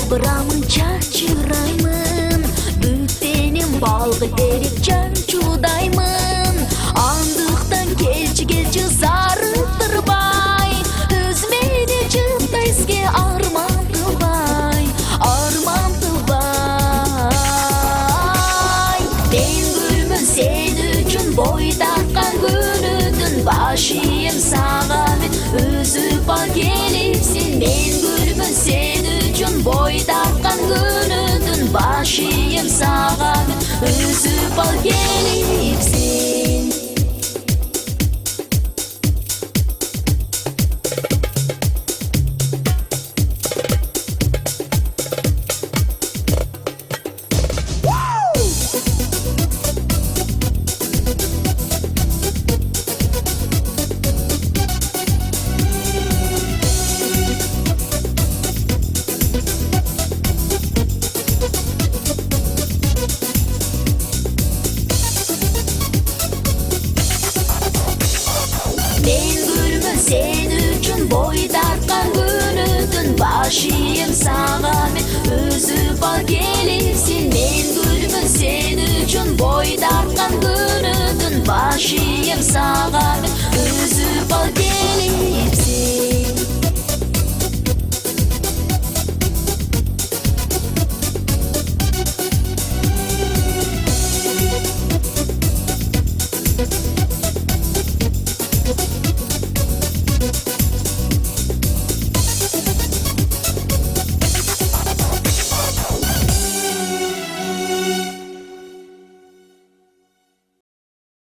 Жалбырамын, чачыраймын, бүттенім балғы терек чанчудаймын. Андықтан келчі зарыттырбай, өзмені жыптайске арман тылбай. Мен гүлмін сен үшін бой таққан күнүдүн башыйым саған мен үзүп ал келипсин. Мен гүлмін сен үшін бой таққан күнүдүн башыйым саған мен үзүп ал келипсин. Мен гүлмін сен үшін бой тартқан күнүдүн башыйым саған мен үзүп ал келипсин.